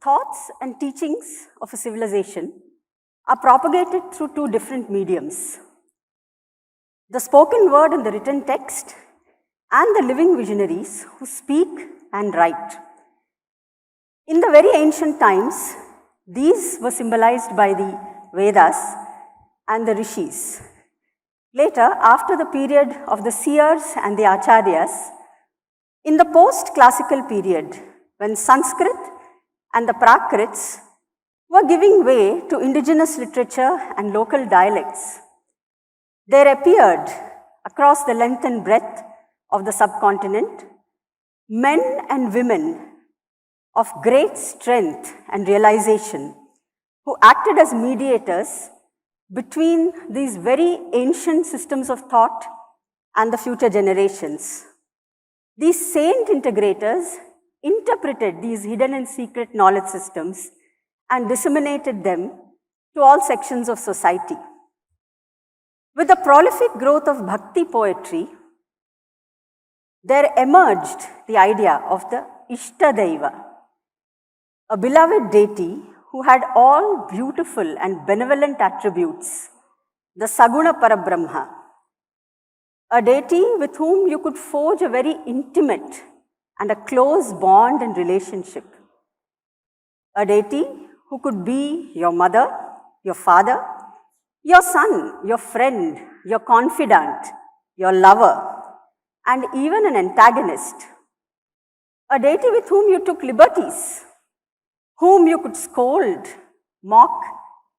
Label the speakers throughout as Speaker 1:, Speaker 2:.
Speaker 1: thoughts and teachings of a civilization are propagated through two different mediums: the spoken word in the written text and the living visionaries who speak and write. In the very ancient times, these were symbolized by the Vedas and the Rishis. Later, after the period of the seers and the acharyas, in the post-classical period, when Sanskrit and the Prakrits were giving way to indigenous literature and local dialects, there appeared across the length and breadth of the subcontinent men and women of great strength and realization who acted as mediators between these very ancient systems of thought and the future generations. These saint integrators interpreted these hidden and secret knowledge systems and disseminated them to all sections of society. With the prolific growth of bhakti poetry, there emerged the idea of the Ista Deva, a beloved deity who had all beautiful and benevolent attributes, the Saguna Parabrahma, a deity with whom you could forge a very intimate and a close bond and relationship, a deity who could be your mother, your father, your son, your friend, your confidant, your lover, and even an antagonist, a deity with whom you took liberties, whom you could scold, mock,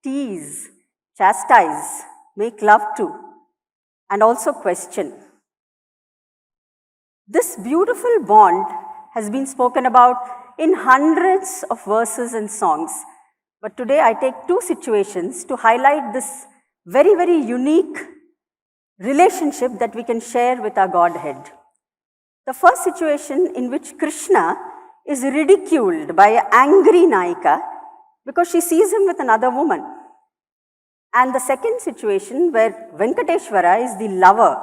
Speaker 1: tease, chastise, make love to, and also question. This beautiful bond has been spoken about in hundreds of verses and songs, but today I take two situations to highlight this very, very unique relationship that we can share with our Godhead. The first situation in which Krishna is ridiculed by an angry Nayika because she sees him with another woman. And the second situation where Venkateshwara is the lover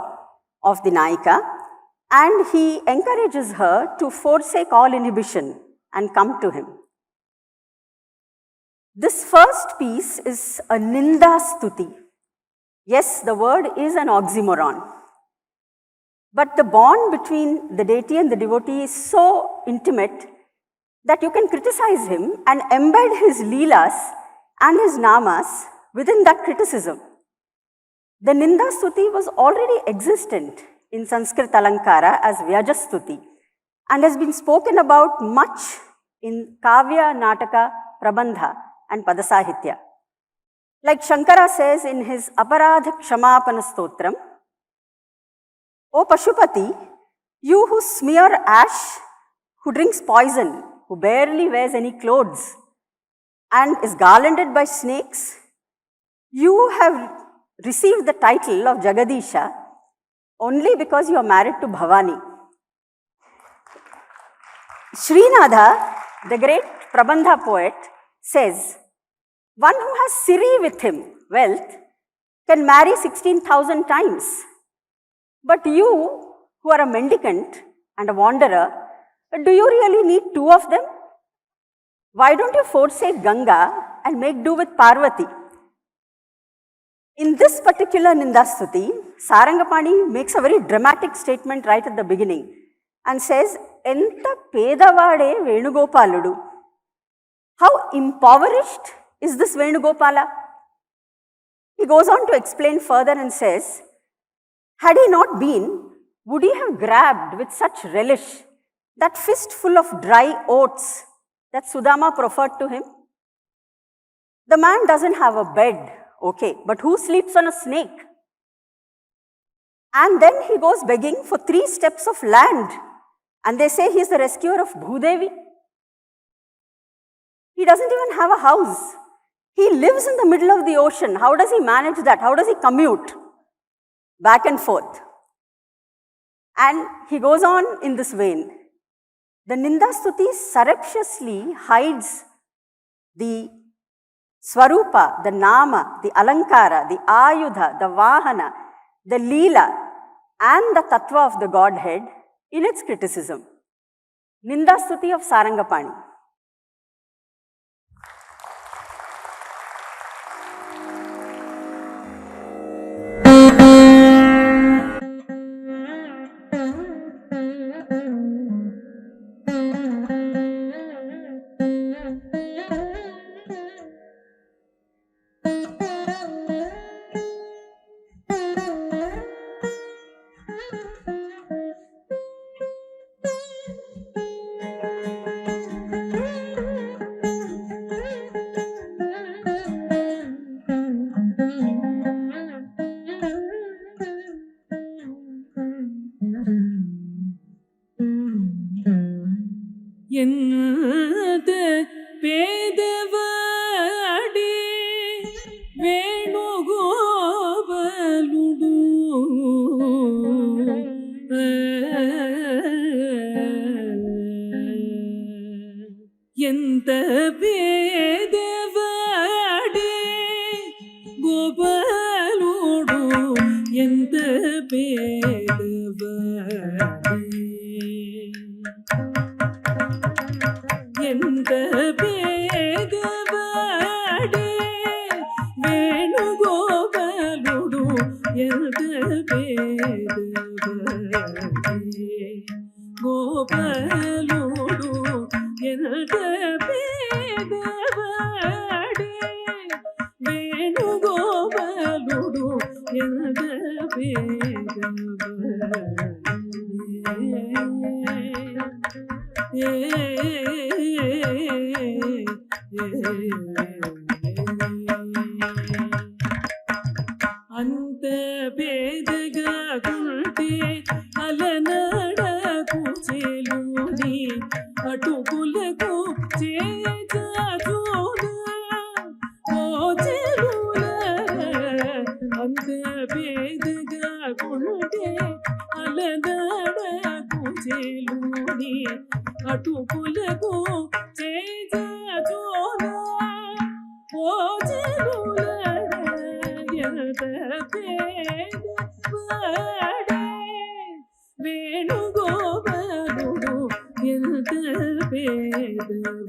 Speaker 1: of the Nayika and he encourages her to forsake all inhibition and come to him. This first piece is a Ninda Stuti. Yes, the word is an oxymoron. But the bond between the deity and the devotee is so intimate that you can criticize him and embed his leelas and his namas within that criticism. The Ninda Stuti was already existent in Sanskrit Alankara as Vyajastuti and has been spoken about much in Kavya, Nataka, Prabandha and Padasahitya. Like Shankara says in his Aparadha Kshamapana Stotram, O Pashupati, you who smear ash, who drinks poison, who barely wears any clothes and is garlanded by snakes, you have received the title of Jagadisha only because you are married to Bhavani. Srinatha, the great Prabandha poet, says, one who has Siri with him, wealth, can marry 16,000 times. But you, who are a mendicant and a wanderer, do you really need two of them? Why don't you forsake Ganga and make do with Parvati? In this particular Nindastuti, Sarangapani makes a very dramatic statement right at the beginning and says, Enta pedavade Venugopaludu. How impoverished is this Venugopala? He goes on to explain further and says, had he not been, would he have grabbed with such relish that fistful of dry oats that Sudama proffered to him? The man doesn't have a bed, okay, but who sleeps on a snake? And then he goes begging for 3 steps of land, and they say he is the rescuer of Bhudevi. He doesn't even have a house. He lives in the middle of the ocean. How does he manage that? How does he commute back and forth? And he goes on in this vein. The Nindastuti surreptitiously hides the Swarupa, the Nama, the Alankara, the Ayudha, the Vahana, the Leela, and the Tattva of the Godhead in its criticism. Nindastuti of Sarangapani.
Speaker 2: పేదవాడే గోపాలుడు ఎంత పేదవాడే ఎంత పేదవాడే వేణుగోపాలుడు ఎంత పేదవాడే గోపాలుడు ఎంత పేదవాడే వేణుగోపాలుడు ఎంత అంత పేదగా కుంటే అలనడకు చెలుని అటుకులకు చేజూనా ఓ చెలుల అంత పేదగా కుంటే అలనడకు చెలుని అటుకులకు చేజూనా ఓ చెలుల పేదవాడే వేణుగోపాలుడు ఎంత పేదవాడే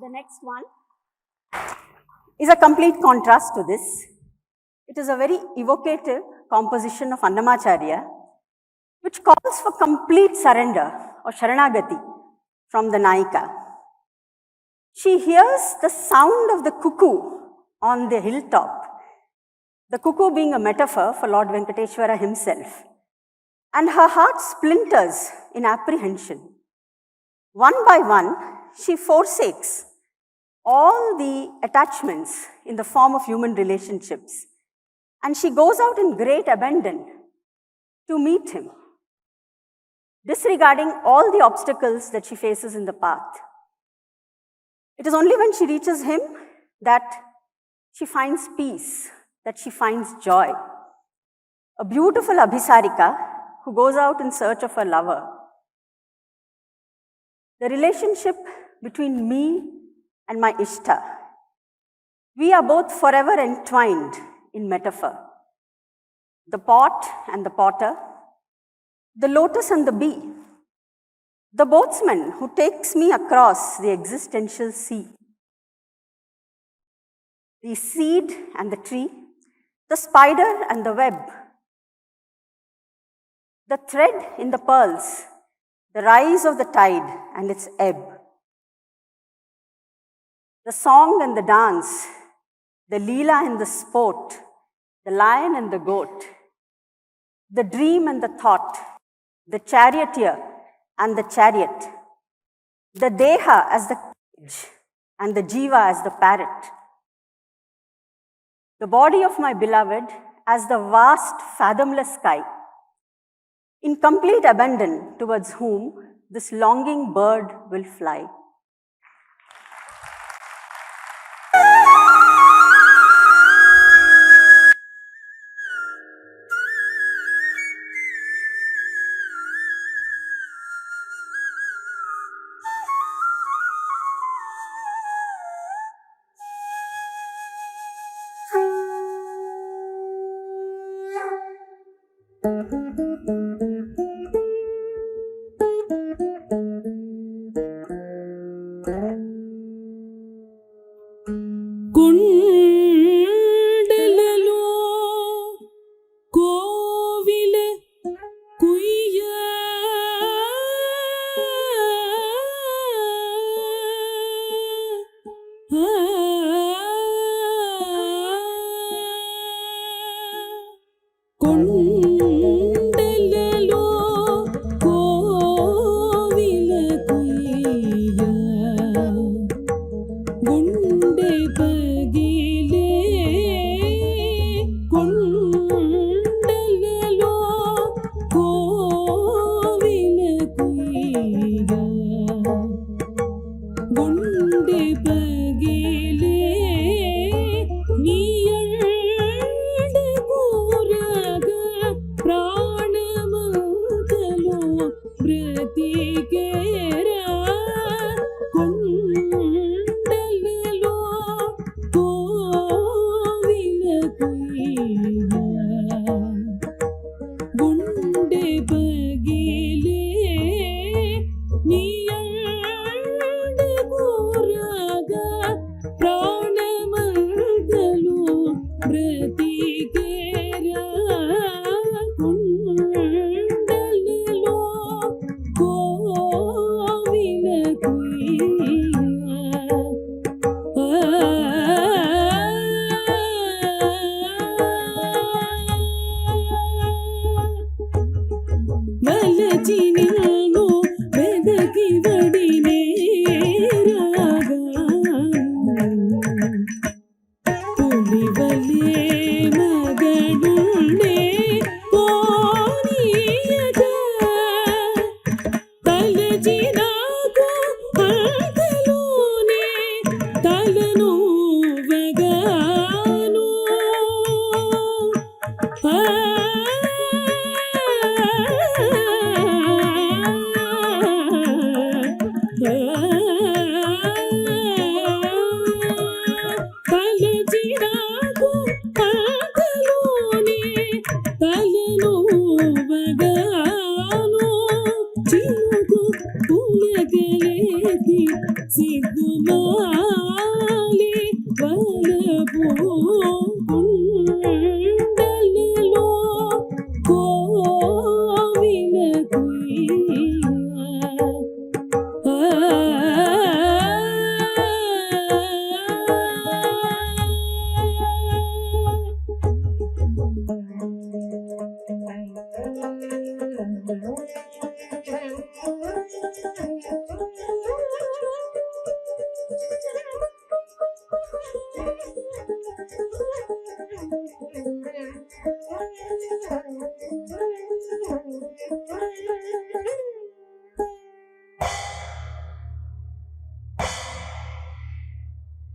Speaker 1: The next one is a complete contrast to this. It is a very evocative composition of Annamacharya, which calls for complete surrender or Sharanagati from the Nayika. She hears the sound of the cuckoo on the hilltop, the cuckoo being a metaphor for Lord Venkateshwara himself, and her heart splinters in apprehension. One by one, she forsakes all the attachments in the form of human relationships, and she goes out in great abandon to meet him, disregarding all the obstacles that she faces in the path. It is only when she reaches him that she finds peace, that she finds joy. A beautiful Abhisarika who goes out in search of her lover. The relationship between me and my Ista. We are both forever entwined in metaphor. The pot and the potter, the lotus and the bee, the boatsman who takes me across the existential sea, the seed and the tree, the spider and the web, the thread in the pearls, the rise of the tide and its ebb, the song and the dance, the leela and the sport, the lion and the goat, the dream and the thought, the charioteer and the chariot, the deha as the cage and the jiva as the parrot, the body of my beloved as the vast, fathomless sky, in complete abandon towards whom this longing bird will fly.
Speaker 2: గుండెలలో Koil కుయ్య గుండెలలో Koil కుయ్య గుండె పగిలే గుండెలలో కోవిల కుయ్య గుండె పగిలే నీయండ కూరగా ప్రాణమంతలో బ్రతికేరా గుండెలలో కోవిల కుయ్య గుండె పగిలే నీయండ కూరగా ప్రాణమంతలో బ్రతికేరా గుండెలలో కోవిల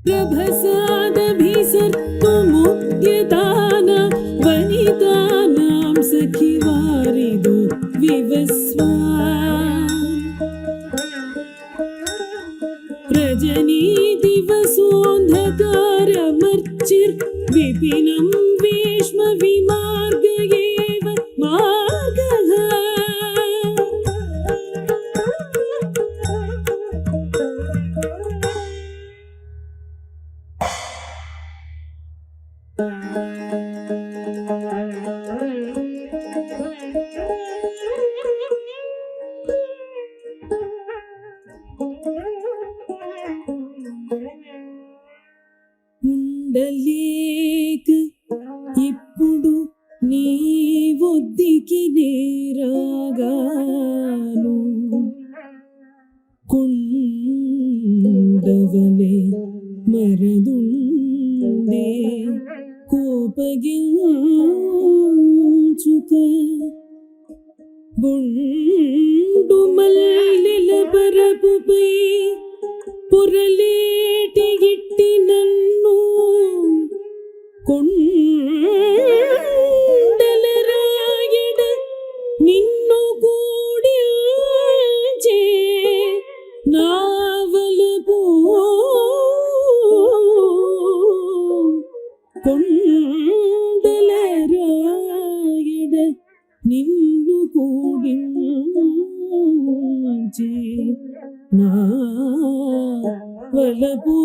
Speaker 2: प्रभसादभिसर्तुमुद्यतान वनितानां सखिवारिदो विवस्वा रजनीदिवसोऽन्धकारमर्चिर्विपिनं वेश्म विमार्ग एव मार्गः ఉండలేక ఇప్పుడు నీ ఒద్దికి నేరాగాను కుండవలే మరదుండే కోపగించుక బుండు మల్లెల పరపుపై పురలేటి గిట్టి నన్ను కొండల రాయడ నిన్ను కూడించే నావలపు కొండల రాయడ నిన్ను కూడించే నా వలపు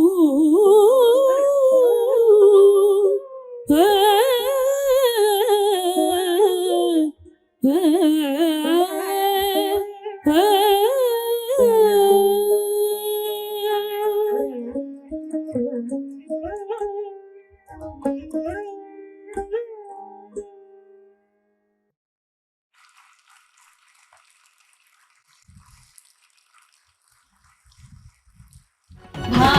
Speaker 3: Bhārata